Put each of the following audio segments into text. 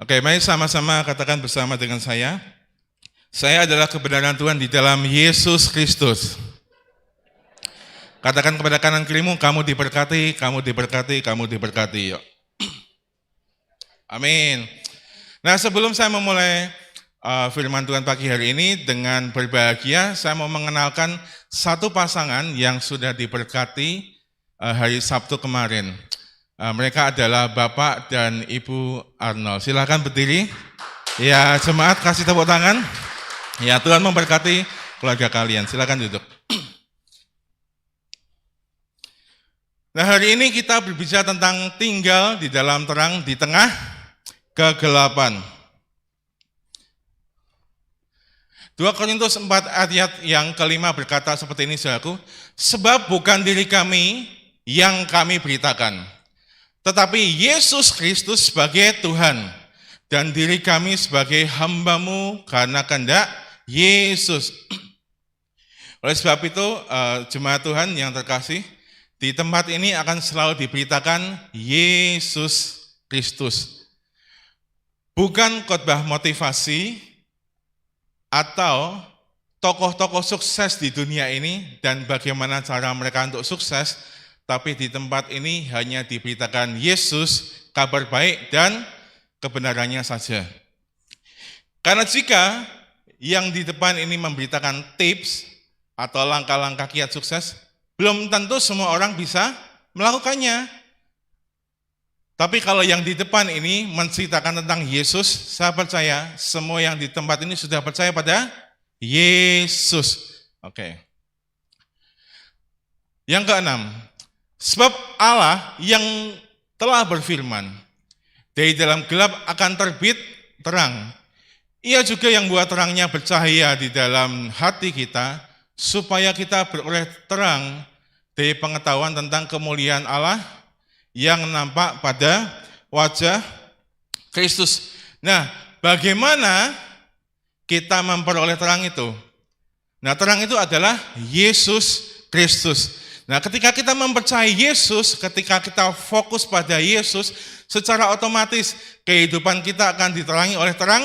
Oke, mari sama-sama katakan bersama dengan saya. Saya adalah kebenaran Tuhan di dalam Yesus Kristus. Katakan kepada kanan kirimu, kamu diberkati, kamu diberkati, kamu diberkati. Yuk. Amin. Nah, sebelum saya memulai firman Tuhan pagi hari ini dengan berbahagia, saya mau mengenalkan satu pasangan yang sudah diberkati hari Sabtu kemarin. Mereka adalah Bapak dan Ibu Arnold. Silakan berdiri. Ya, jemaat kasih tepuk tangan. Ya, Tuhan memberkati keluarga kalian. Silakan duduk. Nah, hari ini kita berbicara tentang tinggal di dalam terang di tengah kegelapan. 2 Korintus 4 ayat yang kelima berkata seperti ini, saudaraku. Sebab bukan diri kami yang kami beritakan, tetapi Yesus Kristus sebagai Tuhan, dan diri kami sebagai hamba-Mu karena kehendak Yesus. Oleh sebab itu, jemaat Tuhan yang terkasih, di tempat ini akan selalu diberitakan Yesus Kristus. Bukan khotbah motivasi atau tokoh-tokoh sukses di dunia ini dan bagaimana cara mereka untuk sukses, tapi di tempat ini hanya diberitakan Yesus, kabar baik dan kebenarannya saja. Karena jika yang di depan ini memberitakan tips atau langkah-langkah kiat sukses, belum tentu semua orang bisa melakukannya. Tapi kalau yang di depan ini menceritakan tentang Yesus, saya percaya semua yang di tempat ini sudah percaya pada Yesus. Oke. Yang keenam, sebab Allah yang telah berfirman, dari dalam gelap akan terbit terang. Ia juga yang buat terangnya bercahaya di dalam hati kita, supaya kita beroleh terang dari pengetahuan tentang kemuliaan Allah yang nampak pada wajah Kristus. Nah, bagaimana kita memperoleh terang itu? Nah, terang itu adalah Yesus Kristus. Nah, ketika kita mempercayai Yesus, ketika kita fokus pada Yesus, secara otomatis kehidupan kita akan diterangi oleh terang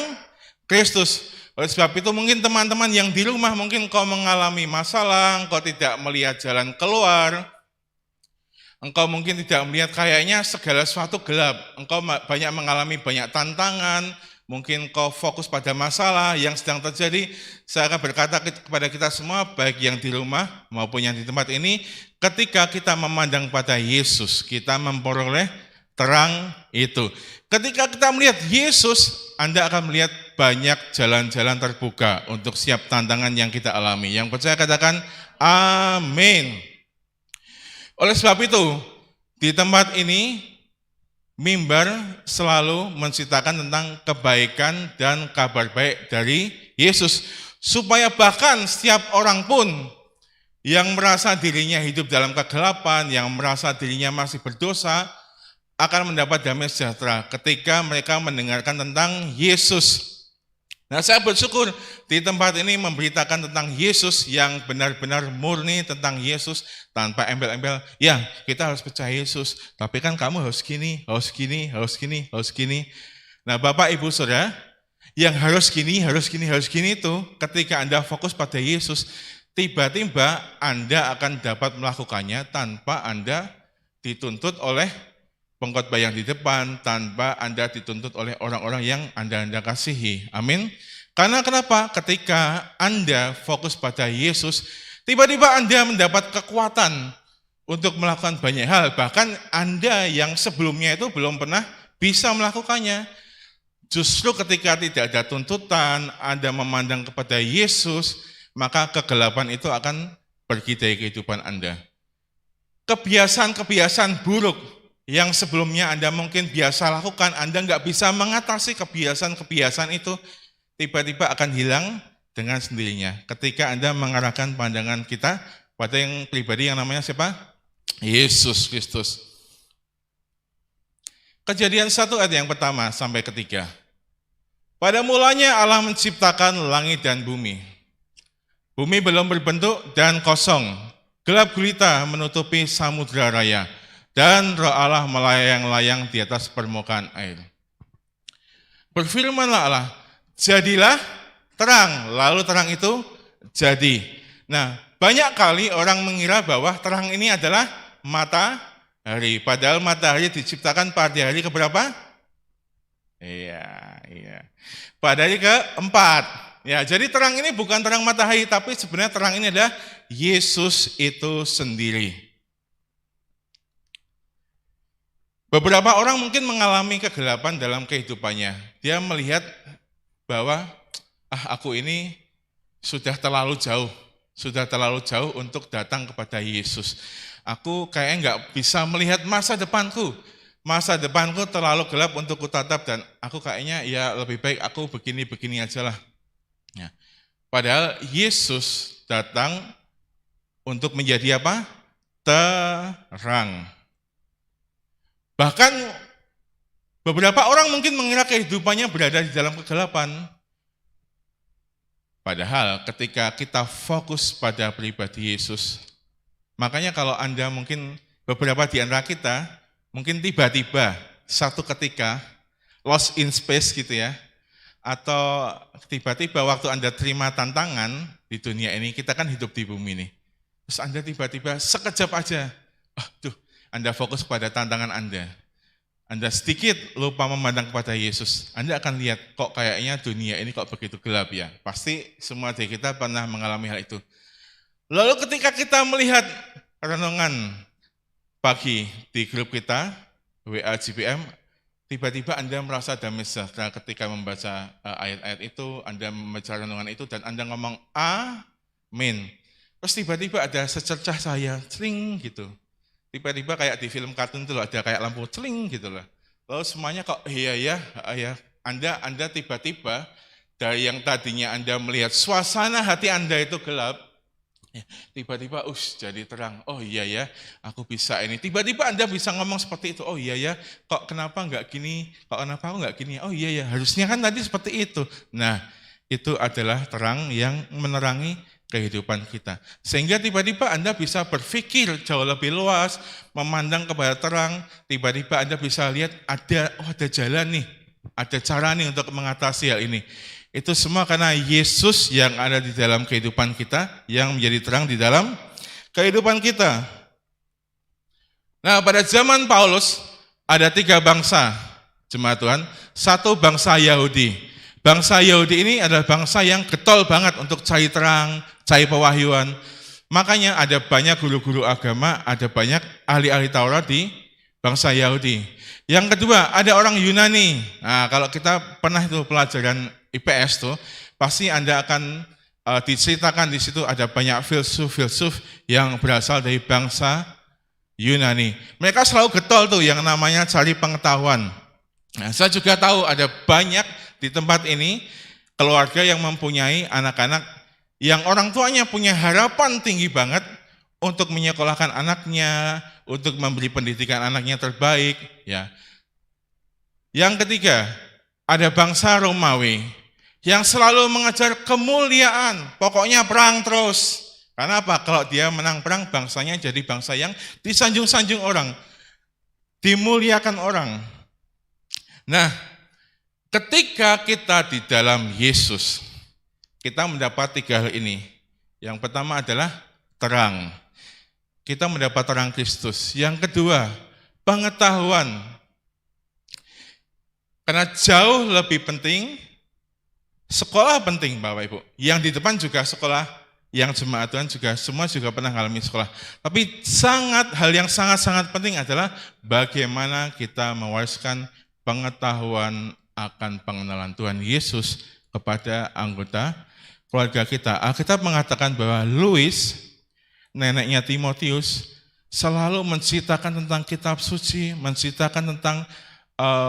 Kristus. Oleh sebab itu mungkin teman-teman yang di rumah mungkin kau mengalami masalah, engkau tidak melihat jalan keluar, engkau mungkin tidak melihat kayaknya segala sesuatu gelap, engkau banyak mengalami banyak tantangan, mungkin kau fokus pada masalah yang sedang terjadi. Saya akan berkata kepada kita semua, baik yang di rumah maupun yang di tempat ini, ketika kita memandang pada Yesus, kita memperoleh terang itu. Ketika kita melihat Yesus, Anda akan melihat banyak jalan-jalan terbuka untuk setiap tantangan yang kita alami. Yang percaya katakan, amin. Oleh sebab itu, di tempat ini, mimbar selalu menceritakan tentang kebaikan dan kabar baik dari Yesus. Supaya bahkan setiap orang pun yang merasa dirinya hidup dalam kegelapan, yang merasa dirinya masih berdosa, akan mendapat damai sejahtera ketika mereka mendengarkan tentang Yesus. Nah, saya bersyukur di tempat ini memberitakan tentang Yesus yang benar-benar murni tentang Yesus tanpa embel-embel. Ya, kita harus percaya Yesus, tapi kan kamu harus gini, harus gini, harus gini, harus gini. Nah, Bapak, Ibu, Saudara, yang harus gini, harus gini, harus gini itu ketika Anda fokus pada Yesus, tiba-tiba Anda akan dapat melakukannya tanpa Anda dituntut oleh pengkhotbah yang di depan, tanpa Anda dituntut oleh orang-orang yang Anda kasihi. Amin. Karena kenapa? Ketika Anda fokus pada Yesus, tiba-tiba Anda mendapat kekuatan untuk melakukan banyak hal. Bahkan Anda yang sebelumnya itu belum pernah bisa melakukannya. Justru ketika tidak ada tuntutan, Anda memandang kepada Yesus, maka kegelapan itu akan pergi dari kehidupan Anda. Kebiasaan-kebiasaan buruk yang sebelumnya Anda mungkin biasa lakukan, Anda nggak bisa mengatasi kebiasaan-kebiasaan itu, tiba-tiba akan hilang dengan sendirinya. Ketika Anda mengarahkan pandangan kita pada yang pribadi yang namanya siapa? Yesus Kristus. Kejadian 1 ayat yang pertama sampai ketiga. Pada mulanya Allah menciptakan langit dan bumi. Bumi belum berbentuk dan kosong. Gelap gulita menutupi samudra raya. Dan Roh Allah melayang-layang di atas permukaan air. Berfirmanlah Allah, jadilah terang, lalu terang itu jadi. Nah, banyak kali orang mengira bahwa terang ini adalah matahari, padahal matahari diciptakan pada hari keberapa? Iya. Pada hari keempat. Ya, jadi terang ini bukan terang matahari, tapi sebenarnya terang ini adalah Yesus itu sendiri. Beberapa orang mungkin mengalami kegelapan dalam kehidupannya. Dia melihat bahwa aku ini sudah terlalu jauh untuk datang kepada Yesus. Aku kayaknya nggak bisa melihat masa depanku. Masa depanku terlalu gelap untuk kutatap dan aku kayaknya ya lebih baik aku begini-begini aja lah. Ya. Padahal Yesus datang untuk menjadi apa? Terang. Bahkan beberapa orang mungkin mengira kehidupannya berada di dalam kegelapan. Padahal ketika kita fokus pada pribadi Yesus, makanya kalau Anda mungkin beberapa di antara kita, mungkin tiba-tiba satu ketika lost in space gitu ya, atau tiba-tiba waktu Anda terima tantangan di dunia ini, kita kan hidup di bumi nih, terus Anda tiba-tiba sekejap aja, Anda fokus pada tantangan Anda sedikit lupa memandang kepada Yesus, Anda akan lihat kok kayaknya dunia ini kok begitu gelap ya. Pasti semua dari kita pernah mengalami hal itu. Lalu ketika kita melihat renungan pagi di grup kita, WA GPM, tiba-tiba Anda merasa damai sejahtera ketika membaca ayat-ayat itu, Anda membaca renungan itu, dan Anda ngomong, amin. Terus tiba-tiba ada secercah cahaya, celing gitu. Tiba-tiba kayak di film kartun itu loh, ada kayak lampu celing gitu loh. Lalu semuanya kok iya. Anda tiba-tiba dari yang tadinya Anda melihat suasana hati Anda itu gelap, tiba-tiba jadi terang. Oh iya ya, aku bisa ini. Tiba-tiba Anda bisa ngomong seperti itu. Oh iya ya, kok kenapa enggak gini? Kok kenapa aku enggak gini? Oh iya ya, harusnya kan tadi seperti itu. Nah, itu adalah terang yang menerangi kehidupan kita. Sehingga tiba-tiba Anda bisa berpikir jauh lebih luas, memandang kepada terang, tiba-tiba Anda bisa lihat ada jalan nih, ada cara nih untuk mengatasi hal ini. Itu semua karena Yesus yang ada di dalam kehidupan kita, yang menjadi terang di dalam kehidupan kita. Nah, pada zaman Paulus ada 3 bangsa, jemaat Tuhan. Satu bangsa Yahudi. Bangsa Yahudi ini adalah bangsa yang getol banget untuk cari terang, cari pewahyuan. Makanya ada banyak guru-guru agama, ada banyak ahli-ahli Taurat di bangsa Yahudi. Yang kedua, ada orang Yunani. Nah, kalau kita pernah itu pelajaran IPS tuh, pasti Anda akan diceritakan di situ ada banyak filsuf-filsuf yang berasal dari bangsa Yunani. Mereka selalu getol tuh yang namanya cari pengetahuan. Nah, saya juga tahu ada banyak di tempat ini keluarga yang mempunyai anak-anak yang orang tuanya punya harapan tinggi banget untuk menyekolahkan anaknya, untuk memberi pendidikan anaknya terbaik. Ya. Yang ketiga, ada bangsa Romawi yang selalu mengejar kemuliaan, pokoknya perang terus. Karena apa? Kalau dia menang perang, bangsanya jadi bangsa yang disanjung-sanjung orang, dimuliakan orang. Nah, ketika kita di dalam Yesus, kita mendapat 3 hal ini. Yang pertama adalah terang. Kita mendapat terang Kristus. Yang kedua, pengetahuan. Karena jauh lebih penting, sekolah penting Bapak Ibu. Yang di depan juga sekolah, yang jemaat Tuhan juga, semua juga pernah mengalami sekolah. Tapi hal yang sangat-sangat penting adalah bagaimana kita mewariskan pengetahuan akan pengenalan Tuhan Yesus kepada anggota keluarga kita. Alkitab mengatakan bahwa Louis, neneknya Timotius, selalu menceritakan tentang kitab suci, menceritakan tentang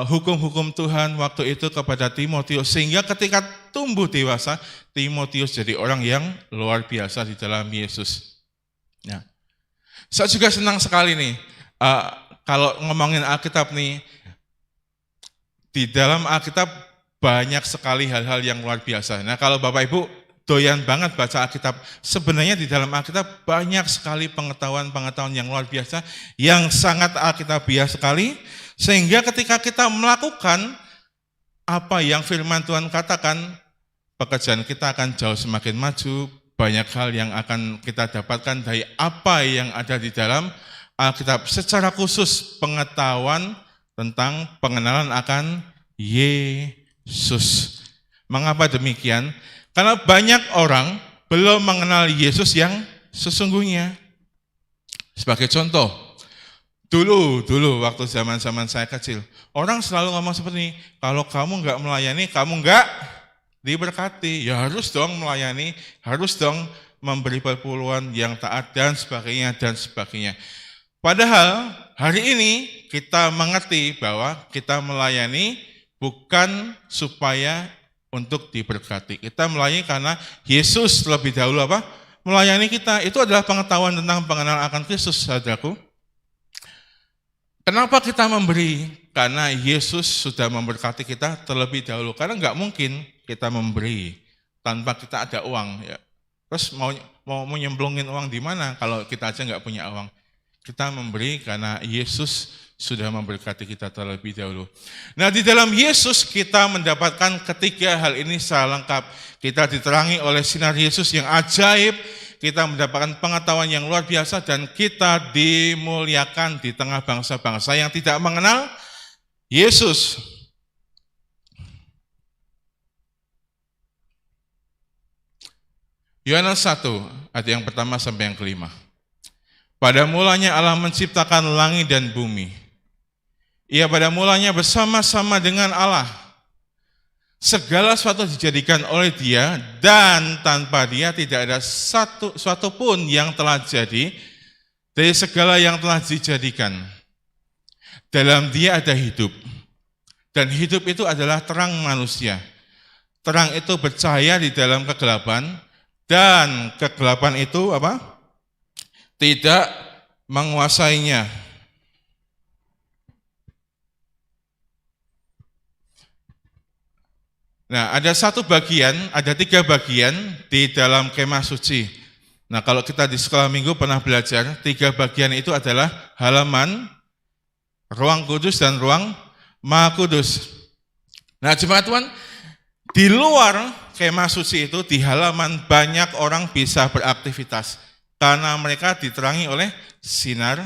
hukum-hukum Tuhan waktu itu kepada Timotius, sehingga ketika tumbuh dewasa, Timotius jadi orang yang luar biasa di dalam Yesus. Nah, saya juga senang sekali nih, kalau ngomongin Alkitab nih, di dalam Alkitab banyak sekali hal-hal yang luar biasa. Nah, kalau Bapak Ibu doyan banget baca Alkitab, sebenarnya di dalam Alkitab banyak sekali pengetahuan-pengetahuan yang luar biasa, yang sangat alkitabiah sekali, sehingga ketika kita melakukan apa yang firman Tuhan katakan, pekerjaan kita akan jauh semakin maju, banyak hal yang akan kita dapatkan dari apa yang ada di dalam Alkitab. Secara khusus pengetahuan tentang pengenalan akan Yesus. Mengapa demikian? Karena banyak orang belum mengenal Yesus yang sesungguhnya. Sebagai contoh, dulu waktu zaman saya kecil, orang selalu ngomong seperti ini, kalau kamu nggak melayani, kamu nggak diberkati. Ya harus dong melayani, harus dong memberi perpuluhan yang taat dan sebagainya. Padahal hari ini kita mengerti bahwa kita melayani bukan supaya untuk diberkati. Kita melayani karena Yesus lebih dahulu melayani kita. Itu adalah pengetahuan tentang pengenalan akan Kristus, saudaraku. Kenapa kita memberi? Karena Yesus sudah memberkati kita terlebih dahulu. Karena nggak mungkin kita memberi tanpa kita ada uang. Ya. Terus mau nyemplungin uang di mana kalau kita aja nggak punya uang? Kita memberi karena Yesus sudah memberkati kita terlebih dahulu. Nah, di dalam Yesus kita mendapatkan ketiga hal ini secara lengkap. Kita diterangi oleh sinar Yesus yang ajaib, kita mendapatkan pengetahuan yang luar biasa, dan kita dimuliakan di tengah bangsa-bangsa yang tidak mengenal Yesus. Yohanes 1, ayat yang pertama sampai yang kelima. Pada mulanya Allah menciptakan langit dan bumi. Ia pada mulanya bersama-sama dengan Allah. Segala sesuatu dijadikan oleh Dia, dan tanpa Dia tidak ada suatu pun yang telah jadi dari segala yang telah dijadikan. Dalam Dia ada hidup, dan hidup itu adalah terang manusia. Terang itu bercahaya di dalam kegelapan, dan kegelapan itu tidak menguasainya. Nah, ada tiga bagian di dalam kemah suci. Nah, kalau kita di sekolah minggu pernah belajar, 3 bagian itu adalah halaman, ruang kudus, dan ruang maha kudus. Nah, jemaat Tuhan, di luar kemah suci itu, di halaman banyak orang bisa beraktivitas, karena mereka diterangi oleh sinar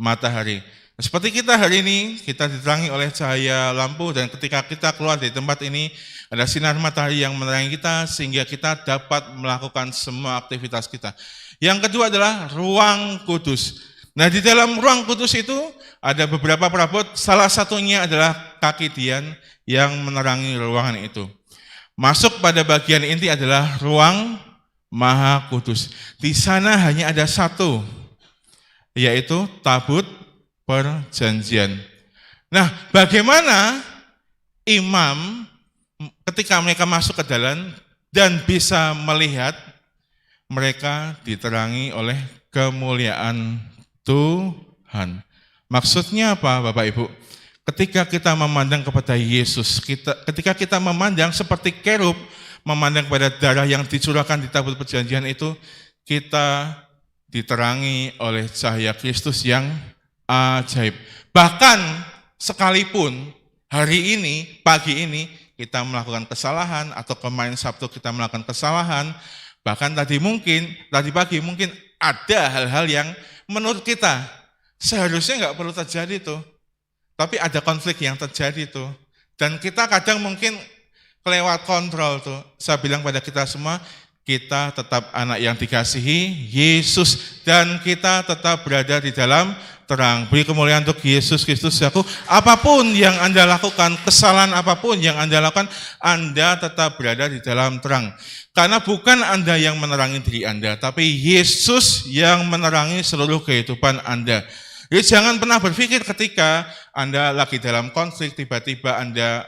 matahari. Seperti kita hari ini, kita diterangi oleh cahaya lampu, dan ketika kita keluar dari tempat ini, ada sinar matahari yang menerangi kita, sehingga kita dapat melakukan semua aktivitas kita. Yang kedua adalah ruang kudus. Nah, di dalam ruang kudus itu ada beberapa perabot, salah satunya adalah kaki tian yang menerangi ruangan itu. Masuk pada bagian inti adalah ruang maha kudus. Di sana hanya ada satu, yaitu tabut perjanjian. Nah, bagaimana imam ketika mereka masuk ke dalam dan bisa melihat, mereka diterangi oleh kemuliaan Tuhan. Maksudnya apa, Bapak Ibu? Ketika kita memandang kepada Yesus, ketika kita memandang seperti kerub memandang pada darah yang dicurahkan di tabut perjanjian itu, kita diterangi oleh cahaya Kristus yang ajaib. Bahkan sekalipun hari ini, pagi ini, kita melakukan kesalahan, atau kemarin Sabtu kita melakukan kesalahan, bahkan tadi pagi mungkin ada hal-hal yang menurut kita seharusnya nggak perlu terjadi tuh, tapi ada konflik yang terjadi tuh, dan kita kadang mungkin kelewat kontrol tuh. Saya bilang pada kita semua, kita tetap anak yang dikasihi Yesus, dan kita tetap berada di dalam terang. Beri kemuliaan untuk Yesus Kristus. Apapun yang Anda lakukan, kesalahan apapun yang Anda lakukan, Anda tetap berada di dalam terang. Karena bukan Anda yang menerangi diri Anda, tapi Yesus yang menerangi seluruh kehidupan Anda. Jadi jangan pernah berpikir ketika Anda lagi dalam konflik, tiba-tiba Anda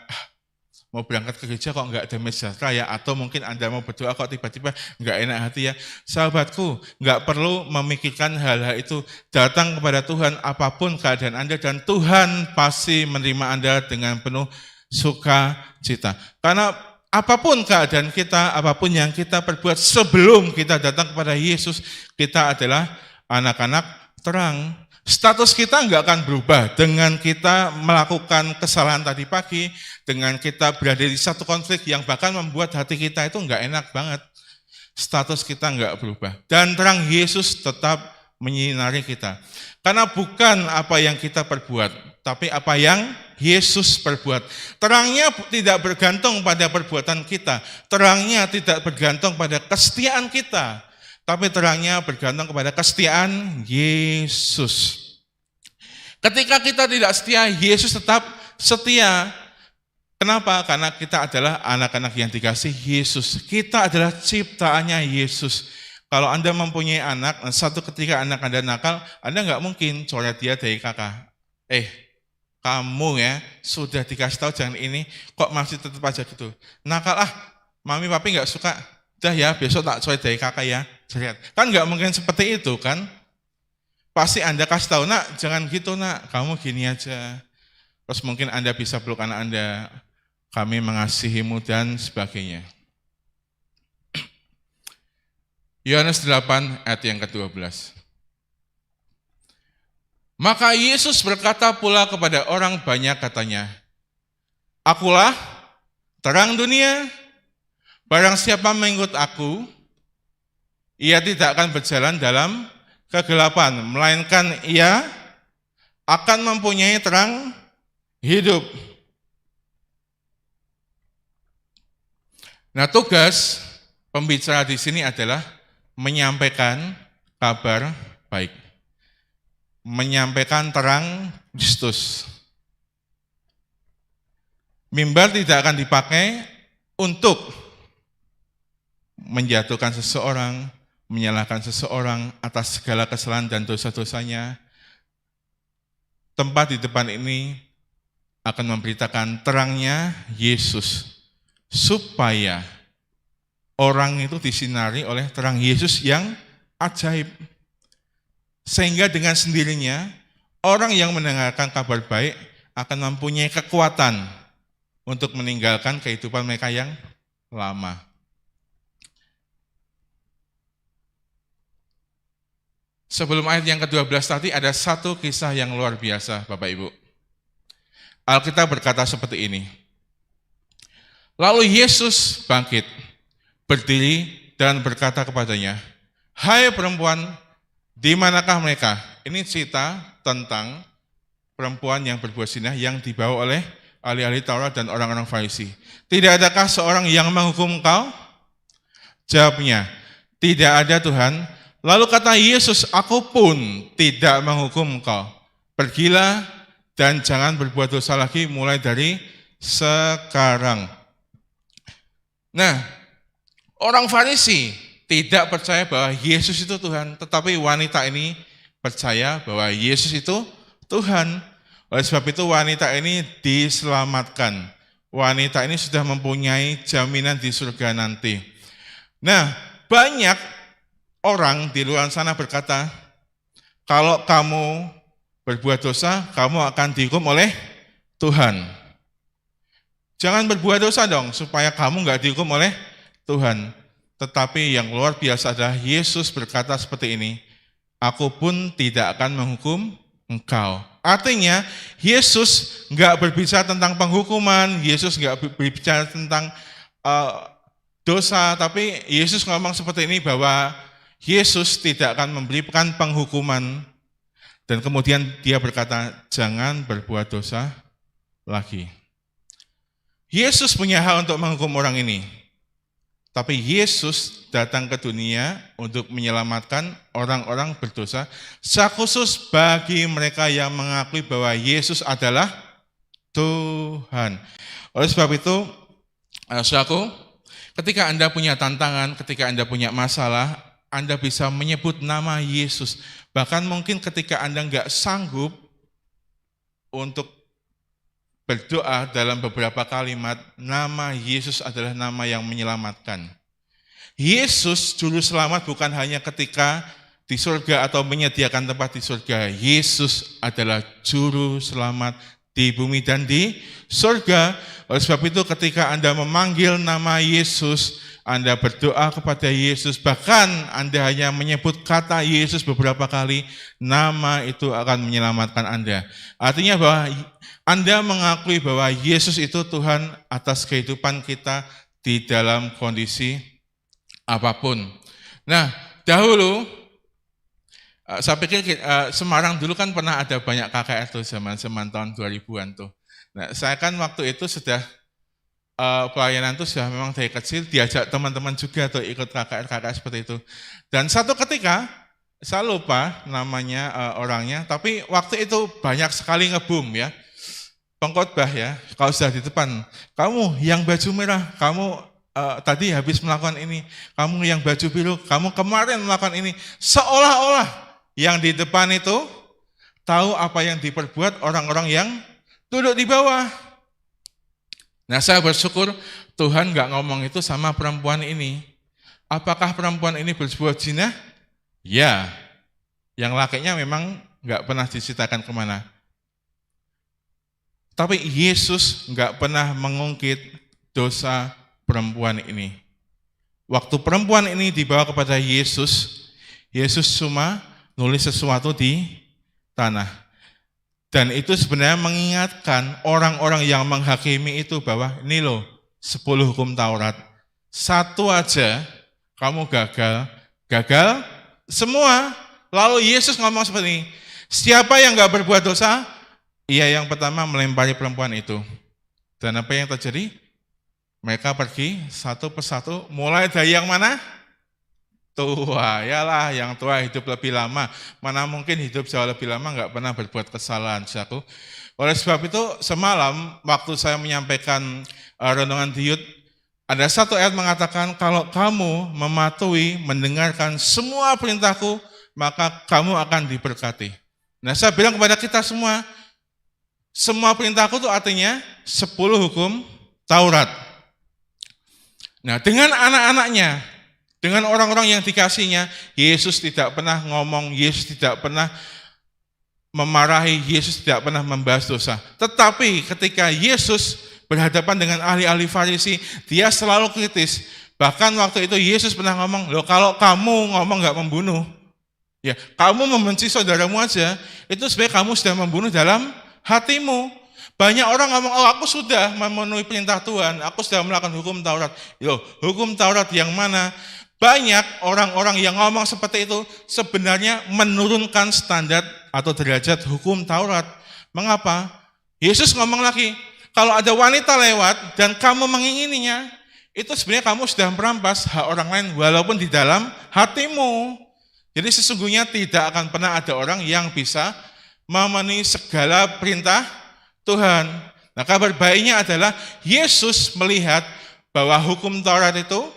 mau berangkat ke gereja kok nggak damai sejahtera ya, atau mungkin Anda mau berdoa kok tiba-tiba nggak enak hati ya. Sahabatku, nggak perlu memikirkan hal-hal itu. Datang kepada Tuhan apapun keadaan Anda, dan Tuhan pasti menerima Anda dengan penuh sukacita. Karena apapun keadaan kita, apapun yang kita perbuat sebelum kita datang kepada Yesus, kita adalah anak-anak terang. Status kita nggak akan berubah dengan kita melakukan kesalahan tadi pagi, dengan kita berada di satu konflik yang bahkan membuat hati kita itu nggak enak banget. Status kita nggak berubah. Dan terang Yesus tetap menyinari kita. Karena bukan apa yang kita perbuat, tapi apa yang Yesus perbuat. Terangnya tidak bergantung pada perbuatan kita. Terangnya tidak bergantung pada kesetiaan kita. Tapi terangnya bergantung kepada kesetiaan Yesus. Ketika kita tidak setia, Yesus tetap setia. Kenapa? Karena kita adalah anak-anak yang dikasih Yesus. Kita adalah ciptaannya Yesus. Kalau Anda mempunyai anak, satu ketika anak Anda nakal, Anda nggak mungkin coret dia dari kakak. Kamu ya, sudah dikasih tahu jangan ini, kok masih tetap aja gitu. Nakal, mami papi nggak suka. Dah ya, besok tak coret dari kakak ya. Kan nggak mungkin seperti itu kan? Pasti Anda kasih tahu, nak jangan gitu nak, kamu gini aja. Terus mungkin Anda bisa peluk anak Anda, kami mengasihimu dan sebagainya. Yohanes 8 ayat yang ke-12. Maka Yesus berkata pula kepada orang banyak katanya, Akulah terang dunia, barang siapa mengikut aku, ia tidak akan berjalan dalam kegelapan, melainkan ia akan mempunyai terang hidup. Nah, tugas pembicara di sini adalah menyampaikan kabar baik, menyampaikan terang Kristus. Mimbar tidak akan dipakai untuk menjatuhkan seseorang, menyalahkan seseorang atas segala kesalahan dan dosa-dosanya. Tempat di depan ini akan memberitakan terangnya Yesus, supaya orang itu disinari oleh terang Yesus yang ajaib. Sehingga dengan sendirinya, orang yang mendengarkan kabar baik akan mempunyai kekuatan untuk meninggalkan kehidupan mereka yang lama. Sebelum ayat yang ke-12 tadi ada satu kisah yang luar biasa, Bapak Ibu. Alkitab berkata seperti ini. Lalu Yesus bangkit, berdiri dan berkata kepadanya, Hai perempuan, di manakah mereka? Ini cerita tentang perempuan yang berbuat zina yang dibawa oleh ahli-ahli Taurat dan orang-orang Farisi. Tidak adakah seorang yang menghukum kau? Jawabnya, tidak ada Tuhan. Lalu kata Yesus, aku pun tidak menghukum kau. Pergilah dan jangan berbuat dosa lagi mulai dari sekarang. Nah, orang Farisi tidak percaya bahwa Yesus itu Tuhan, tetapi wanita ini percaya bahwa Yesus itu Tuhan. Oleh sebab itu wanita ini diselamatkan. Wanita ini sudah mempunyai jaminan di surga nanti. Nah, banyak orang di luar sana berkata, kalau kamu berbuat dosa, kamu akan dihukum oleh Tuhan. Jangan berbuat dosa dong, supaya kamu nggak dihukum oleh Tuhan. Tetapi yang luar biasa adalah Yesus berkata seperti ini, aku pun tidak akan menghukum engkau. Artinya, Yesus nggak berbicara tentang penghukuman, Yesus nggak berbicara tentang dosa, tapi Yesus ngomong seperti ini bahwa Yesus tidak akan memberikan penghukuman. Dan kemudian dia berkata, jangan berbuat dosa lagi. Yesus punya hak untuk menghukum orang ini. Tapi Yesus datang ke dunia untuk menyelamatkan orang-orang berdosa, secara khusus bagi mereka yang mengakui bahwa Yesus adalah Tuhan. Oleh sebab itu, saudaraku, ketika Anda punya tantangan, ketika Anda punya masalah, Anda bisa menyebut nama Yesus. Bahkan mungkin ketika Anda nggak sanggup untuk berdoa dalam beberapa kalimat, nama Yesus adalah nama yang menyelamatkan. Yesus juru selamat bukan hanya ketika di surga atau menyediakan tempat di surga. Yesus adalah juru selamat di bumi dan di surga. Oleh sebab itu ketika Anda memanggil nama Yesus, Anda berdoa kepada Yesus, bahkan Anda hanya menyebut kata Yesus beberapa kali, nama itu akan menyelamatkan Anda. Artinya bahwa Anda mengakui bahwa Yesus itu Tuhan atas kehidupan kita di dalam kondisi apapun. Nah, dahulu saya pikir Semarang dulu kan pernah ada banyak KKR tuh zaman tahun 2000-an tuh. Nah, saya kan waktu itu sudah pelayanan itu sudah memang dari kecil diajak teman-teman juga tuh ikut KKR seperti itu. Dan satu ketika saya lupa namanya orangnya, tapi waktu itu banyak sekali ngebum ya. Pengkhotbah ya, kalau sudah di depan, kamu yang baju merah, kamu tadi habis melakukan ini, kamu yang baju biru, kamu kemarin melakukan ini, seolah-olah yang di depan itu tahu apa yang diperbuat orang-orang yang duduk di bawah. Nah, saya bersyukur Tuhan nggak ngomong itu sama perempuan ini. Apakah perempuan ini berbuat zina? Ya, yang lakinya memang nggak pernah diceritakan kemana. Tapi Yesus nggak pernah mengungkit dosa perempuan ini. Waktu perempuan ini dibawa kepada Yesus, Yesus cuma nulis sesuatu di tanah. Dan itu sebenarnya mengingatkan orang-orang yang menghakimi itu bahwa ini loh 10 hukum Taurat. Satu aja kamu gagal semua. Lalu Yesus ngomong seperti ini, siapa yang gak berbuat dosa? Ia yang pertama melempari perempuan itu. Dan apa yang terjadi? Mereka pergi satu persatu, mulai dari yang mana? Tua, yalah yang tua hidup lebih lama. Mana mungkin hidup jauh lebih lama nggak pernah berbuat kesalahan. Saudaraku. Oleh sebab itu semalam waktu saya menyampaikan renungan di Youth, ada satu ayat mengatakan kalau kamu mematuhi mendengarkan semua perintahku, maka kamu akan diberkati. Nah, saya bilang kepada kita semua perintahku itu artinya 10 hukum Taurat. Nah, dengan anak-anaknya, dengan orang-orang yang dikasihnya, Yesus tidak pernah ngomong, Yesus tidak pernah memarahi, Yesus tidak pernah membahas dosa. Tetapi ketika Yesus berhadapan dengan ahli-ahli Farisi, dia selalu kritis. Bahkan waktu itu Yesus pernah ngomong, loh kalau kamu ngomong gak membunuh, ya kamu membenci saudaramu aja, itu sebenarnya kamu sudah membunuh dalam hatimu. Banyak orang ngomong, oh aku sudah memenuhi perintah Tuhan, aku sudah melakukan hukum Taurat. Loh, hukum Taurat yang mana? Banyak orang-orang yang ngomong seperti itu sebenarnya menurunkan standar atau derajat hukum Taurat. Mengapa? Yesus ngomong lagi, kalau ada wanita lewat dan kamu mengingininya, itu sebenarnya kamu sudah merampas hak orang lain walaupun di dalam hatimu. Jadi sesungguhnya tidak akan pernah ada orang yang bisa memenuhi segala perintah Tuhan. Nah, kabar baiknya adalah Yesus melihat bahwa hukum Taurat itu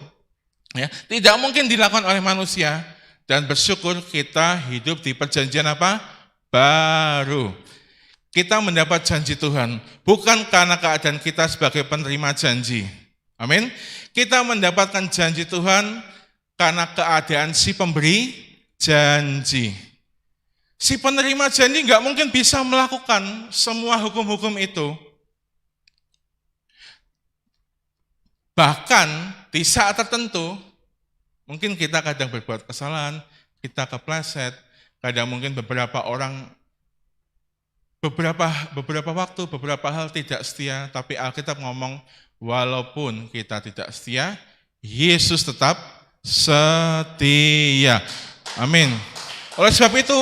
ya, tidak mungkin dilakukan oleh manusia, dan bersyukur kita hidup di perjanjian apa? Baru. Kita mendapat janji Tuhan bukan karena keadaan kita sebagai penerima janji. Amin. Kita mendapatkan janji Tuhan karena keadaan si pemberi janji. Si penerima janji nggak mungkin bisa melakukan semua hukum-hukum itu. Bahkan di saat tertentu, mungkin kita kadang berbuat kesalahan, kita kepleset, kadang mungkin beberapa orang, beberapa waktu, beberapa hal tidak setia, tapi Alkitab ngomong, walaupun kita tidak setia, Yesus tetap setia. Amin. Oleh sebab itu,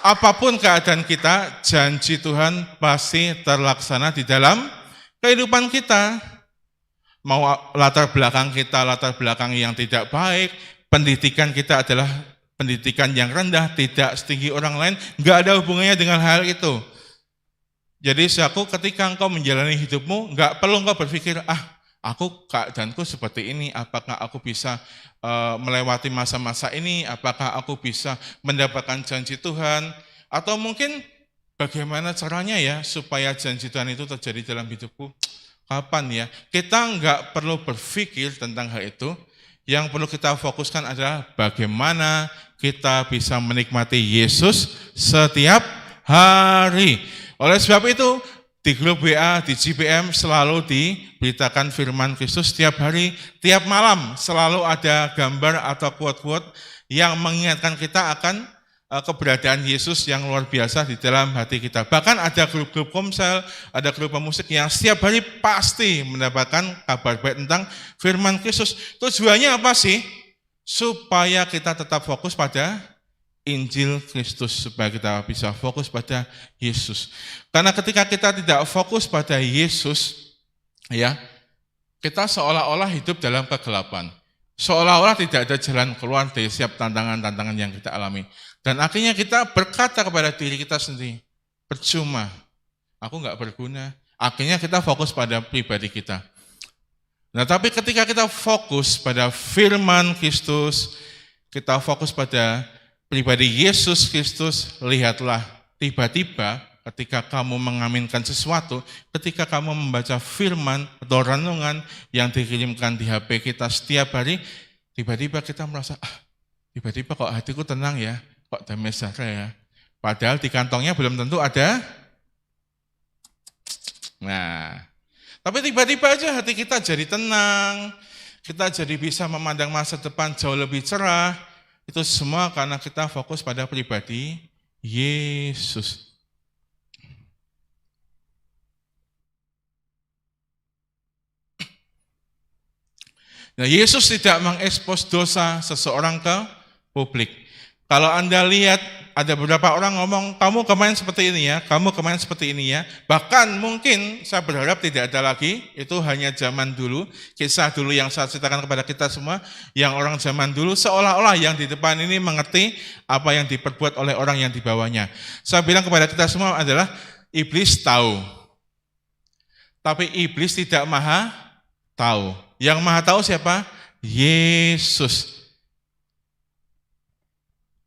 apapun keadaan kita, janji Tuhan pasti terlaksana di dalam kehidupan kita. Mau latar belakang kita, latar belakang yang tidak baik, pendidikan kita adalah pendidikan yang rendah, tidak setinggi orang lain, nggak ada hubungannya dengan hal itu. Jadi ketika engkau menjalani hidupmu, nggak perlu engkau berpikir, aku keadaanku seperti ini, apakah aku bisa melewati masa-masa ini, apakah aku bisa mendapatkan janji Tuhan, atau mungkin bagaimana caranya ya supaya janji Tuhan itu terjadi dalam hidupku. Kapan ya? Kita nggak perlu berpikir tentang hal itu. Yang perlu kita fokuskan adalah bagaimana kita bisa menikmati Yesus setiap hari. Oleh sebab itu, di grup WA, di GPM selalu diberitakan firman Kristus setiap hari, tiap malam selalu ada gambar atau quote-quote yang mengingatkan kita akan keberadaan Yesus yang luar biasa di dalam hati kita. Bahkan ada grup-grup komsel, ada grup musik yang setiap hari pasti mendapatkan kabar baik tentang firman Kristus. Tujuannya apa sih? Supaya kita tetap fokus pada Injil Kristus, supaya kita bisa fokus pada Yesus. Karena ketika kita tidak fokus pada Yesus, ya, kita seolah-olah hidup dalam kegelapan. Seolah-olah tidak ada jalan keluar dari setiap tantangan-tantangan yang kita alami. Dan akhirnya kita berkata kepada diri kita sendiri, percuma, aku nggak berguna. Akhirnya kita fokus pada pribadi kita. Nah, tapi ketika kita fokus pada firman Kristus, kita fokus pada pribadi Yesus Kristus, lihatlah, tiba-tiba ketika kamu mengaminkan sesuatu, ketika kamu membaca firman atau renungan yang dikirimkan di HP kita setiap hari, tiba-tiba kita merasa, tiba-tiba kok hatiku tenang ya, kok damai sejahtera ya. Padahal di kantongnya belum tentu ada. Nah, tapi tiba-tiba aja hati kita jadi tenang, kita jadi bisa memandang masa depan jauh lebih cerah. Itu semua karena kita fokus pada pribadi Yesus. Nah, Yesus tidak mengekspos dosa seseorang ke publik. Kalau Anda lihat, ada beberapa orang ngomong, kamu kemarin seperti ini ya, kamu kemarin seperti ini ya. Bahkan mungkin saya berharap tidak ada lagi, itu hanya zaman dulu, kisah dulu yang saya ceritakan kepada kita semua, yang orang zaman dulu seolah-olah yang di depan ini mengerti apa yang diperbuat oleh orang yang di bawahnya. Saya bilang kepada kita semua adalah, iblis tahu. Tapi iblis tidak maha tahu. Yang maha tahu siapa? Yesus.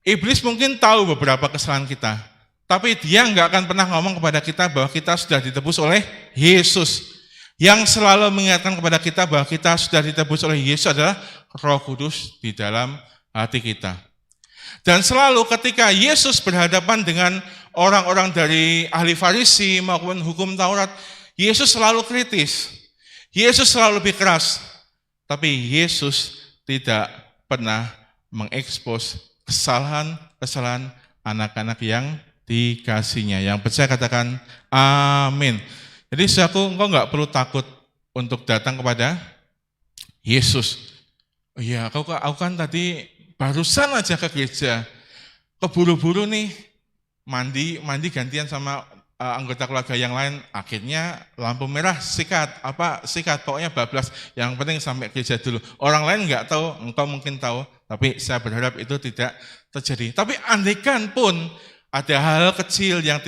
Iblis mungkin tahu beberapa kesalahan kita, tapi dia nggak akan pernah ngomong kepada kita bahwa kita sudah ditebus oleh Yesus. Yang selalu mengingatkan kepada kita bahwa kita sudah ditebus oleh Yesus adalah Roh Kudus di dalam hati kita. Dan selalu ketika Yesus berhadapan dengan orang-orang dari ahli Farisi maupun hukum Taurat, Yesus selalu kritis. Yesus selalu lebih keras. Tapi Yesus tidak pernah mengekspos kesalahan anak-anak yang dikasihnya. Yang percaya katakan amin. Jadi saudaraku, engkau nggak perlu takut untuk datang kepada Yesus. Iya, aku kan tadi barusan aja ke gereja, keburu-buru nih, mandi gantian sama anggota keluarga yang lain, akhirnya lampu merah sikat, pokoknya bablas, yang penting sampai gereja dulu. Orang lain nggak tahu, engkau mungkin tahu, tapi saya berharap itu tidak terjadi. Tapi andaikan pun ada hal kecil yang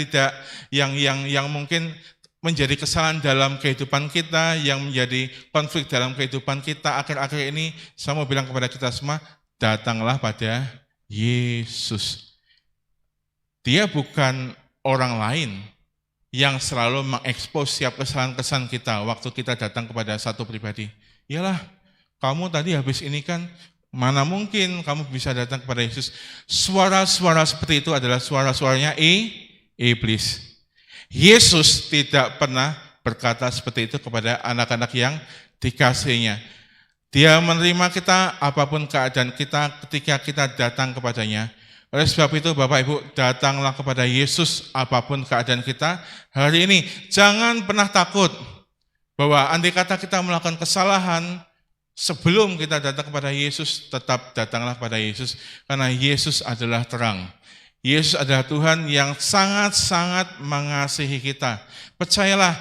mungkin menjadi kesalahan dalam kehidupan kita, yang menjadi konflik dalam kehidupan kita akhir-akhir ini, saya mau bilang kepada kita semua, datanglah pada Yesus. Dia bukan orang lain yang selalu mengekspos setiap kesalahan-kesalahan kita waktu kita datang kepada satu pribadi. Iyalah, kamu tadi habis ini kan, mana mungkin kamu bisa datang kepada Yesus. Suara-suara seperti itu adalah suara-suaranya iblis. Yesus tidak pernah berkata seperti itu kepada anak-anak yang dikasihinya. Dia menerima kita apapun keadaan kita ketika kita datang kepadanya. Oleh sebab itu Bapak Ibu, datanglah kepada Yesus apapun keadaan kita hari ini. Jangan pernah takut bahwa andai kata kita melakukan kesalahan, sebelum kita datang kepada Yesus, tetap datanglah kepada Yesus. Karena Yesus adalah terang. Yesus adalah Tuhan yang sangat-sangat mengasihi kita. Percayalah,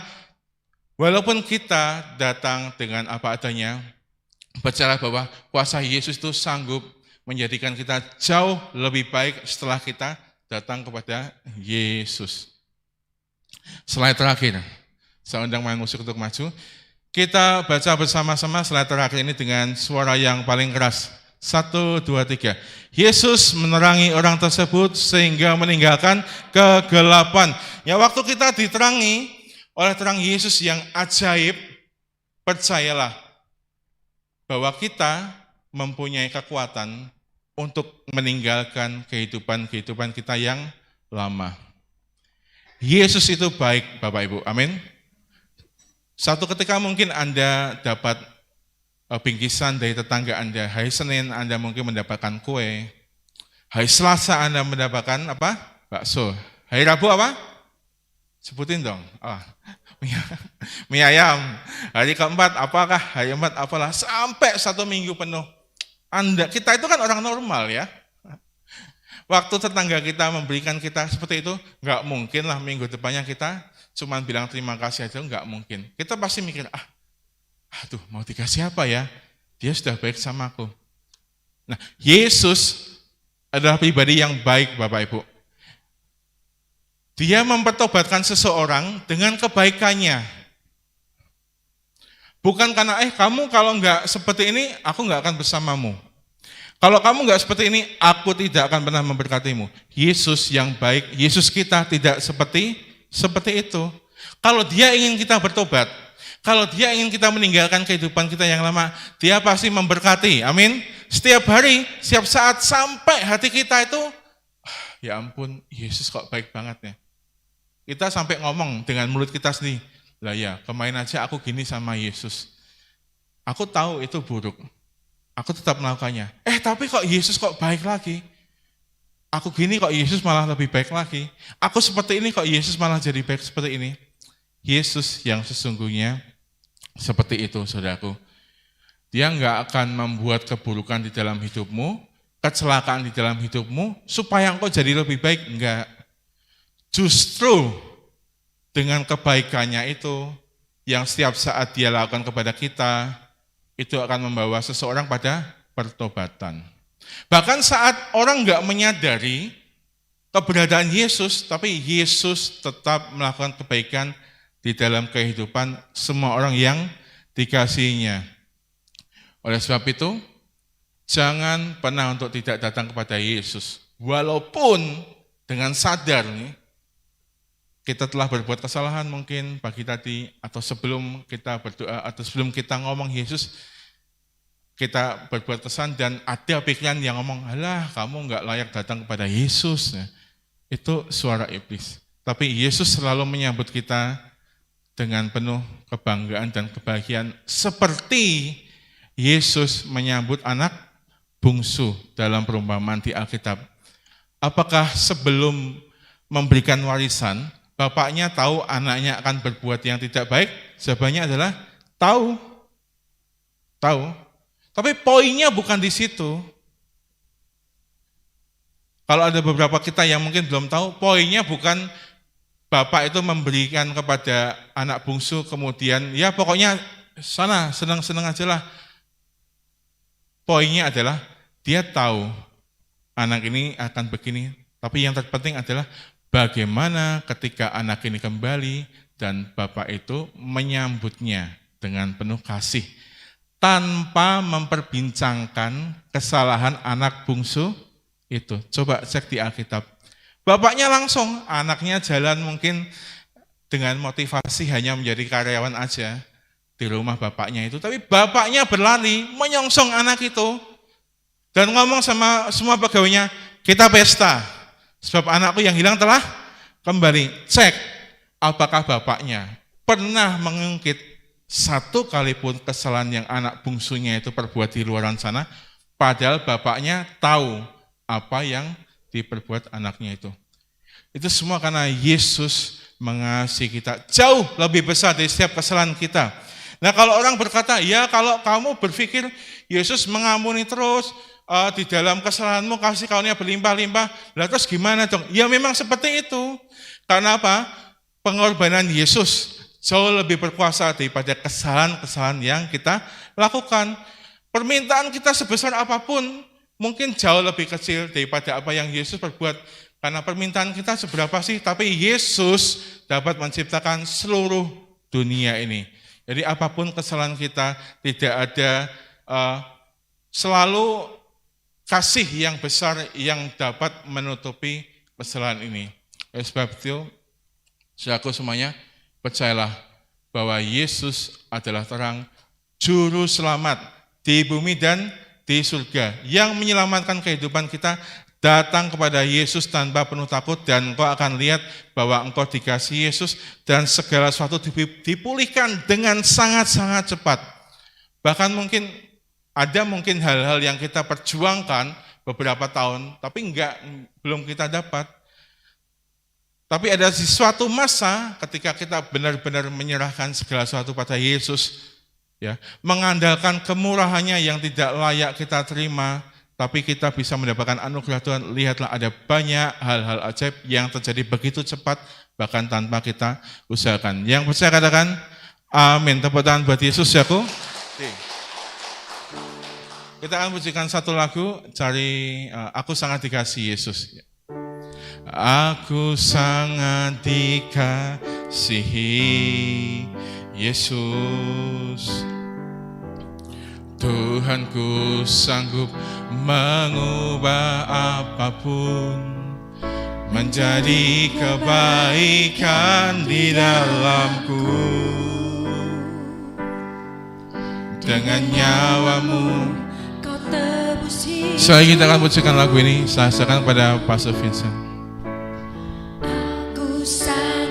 walaupun kita datang dengan apa adanya, percayalah bahwa kuasa Yesus itu sanggup menjadikan kita jauh lebih baik setelah kita datang kepada Yesus. Slide terakhir, saya undang main musik untuk maju. Kita baca bersama-sama slide terakhir ini dengan suara yang paling keras. 1, 2, 3. Yesus menerangi orang tersebut sehingga meninggalkan kegelapan. Ya, waktu kita diterangi oleh terang Yesus yang ajaib, percayalah bahwa kita mempunyai kekuatan untuk meninggalkan kehidupan kita yang lama. Yesus itu baik, Bapak Ibu. Amin. Satu ketika mungkin Anda dapat bingkisan dari tetangga Anda. Hari Senin Anda mungkin mendapatkan kue. Hari Selasa Anda mendapatkan apa? Bakso. Hari Rabu apa? Sebutin dong. Mie ayam. Hari keempat apakah? Hari keempat apalah? Sampai 1 minggu penuh. Kita itu kan orang normal ya. Waktu tetangga kita memberikan kita seperti itu, nggak mungkin lah minggu depannya kita cuma bilang terima kasih aja, nggak mungkin. Kita pasti mikir, aduh mau dikasih apa ya? Dia sudah baik sama aku. Nah, Yesus adalah pribadi yang baik, Bapak Ibu. Dia mempertobatkan seseorang dengan kebaikannya. Bukan karena, kamu kalau nggak seperti ini, aku nggak akan bersamamu. Kalau kamu nggak seperti ini, aku tidak akan pernah memberkatimu. Yesus yang baik, Yesus kita tidak seperti itu. Kalau dia ingin kita bertobat, kalau dia ingin kita meninggalkan kehidupan kita yang lama, dia pasti memberkati, amin. Setiap hari, setiap saat, sampai hati kita itu, ya ampun, Yesus kok baik banget ya. Kita sampai ngomong dengan mulut kita sendiri, lah ya, kemarin aja aku gini sama Yesus. Aku tahu itu buruk. Aku tetap melakukannya. Tapi kok Yesus kok baik lagi? Aku gini kok Yesus malah lebih baik lagi? Aku seperti ini kok Yesus malah jadi baik seperti ini? Yesus yang sesungguhnya seperti itu, saudaraku. Dia nggak akan membuat keburukan di dalam hidupmu, kecelakaan di dalam hidupmu, supaya engkau jadi lebih baik. Enggak. Justru dengan kebaikannya itu, yang setiap saat dia lakukan kepada kita, itu akan membawa seseorang pada pertobatan. Bahkan saat orang nggak menyadari keberadaan Yesus, tapi Yesus tetap melakukan kebaikan di dalam kehidupan semua orang yang dikasihinya. Oleh sebab itu, jangan pernah untuk tidak datang kepada Yesus. Walaupun dengan sadar nih, kita telah berbuat kesalahan mungkin pagi tadi, atau sebelum kita berdoa, atau sebelum kita ngomong Yesus, kita berbuat kesalahan dan ada pikiran yang ngomong, alah kamu nggak layak datang kepada Yesus. Nah, itu suara iblis. Tapi Yesus selalu menyambut kita dengan penuh kebanggaan dan kebahagiaan, seperti Yesus menyambut anak bungsu dalam perumpamaan di Alkitab. Apakah sebelum memberikan warisan, bapaknya tahu anaknya akan berbuat yang tidak baik? Jawabannya adalah tahu. Tapi poinnya bukan di situ. Kalau ada beberapa kita yang mungkin belum tahu, poinnya bukan bapak itu memberikan kepada anak bungsu, kemudian ya pokoknya sana senang-senang aja lah. Poinnya adalah dia tahu anak ini akan begini, tapi yang terpenting adalah bagaimana ketika anak ini kembali dan bapak itu menyambutnya dengan penuh kasih, tanpa memperbincangkan kesalahan anak bungsu itu. Coba cek di Alkitab. Bapaknya langsung, anaknya jalan mungkin dengan motivasi hanya menjadi karyawan aja di rumah bapaknya itu. Tapi bapaknya berlari, menyongsong anak itu, dan ngomong sama semua pegawainya, kita pesta, sebab anakku yang hilang telah kembali. Cek, apakah bapaknya pernah mengungkit satu kali pun kesalahan yang anak bungsunya itu perbuat di luaran sana, padahal bapaknya tahu apa yang diperbuat anaknya itu. Itu semua karena Yesus mengasihi kita jauh lebih besar dari setiap kesalahan kita. Nah, kalau orang berkata, ya kalau kamu berpikir Yesus mengampuni terus, di dalam kesalahanmu kasih karunia berlimpah-limpah, lah terus gimana dong? Ya memang seperti itu. Karena apa? Pengorbanan Yesus jauh lebih berkuasa daripada kesalahan-kesalahan yang kita lakukan. Permintaan kita sebesar apapun mungkin jauh lebih kecil daripada apa yang Yesus perbuat. Karena permintaan kita seberapa sih? Tapi Yesus dapat menciptakan seluruh dunia ini. Jadi apapun kesalahan kita, tidak ada selalu kasih yang besar yang dapat menutupi kesalahan ini. Oleh sebab itu, saudaraku semuanya, percayalah bahwa Yesus adalah terang juru selamat di bumi dan di surga yang menyelamatkan kehidupan kita Datang kepada Yesus tanpa penuh takut dan engkau akan lihat bahwa engkau dikasihi Yesus dan segala sesuatu dipulihkan dengan sangat-sangat cepat. Bahkan mungkin hal-hal yang kita perjuangkan beberapa tahun, tapi belum kita dapat. Tapi ada di suatu masa ketika kita benar-benar menyerahkan segala sesuatu pada Yesus, ya, mengandalkan kemurahannya yang tidak layak kita terima, tapi kita bisa mendapatkan anugerah Tuhan. Lihatlah, ada banyak hal-hal ajaib yang terjadi begitu cepat, bahkan tanpa kita usahakan. Yang percaya katakan, amin. Tepuk tangan buat Yesus ya, aku. Kita akan pujikan satu lagu, cari Aku Sangat Dikasihi Yesus. Aku sangat dikasihi Yesus, Tuhanku sanggup mengubah apapun menjadi kebaikan di dalamku. Dengan nyawamu kau tebusi. Sekali kita akan pujikan lagu ini, saksikan pada Pastor Vincent.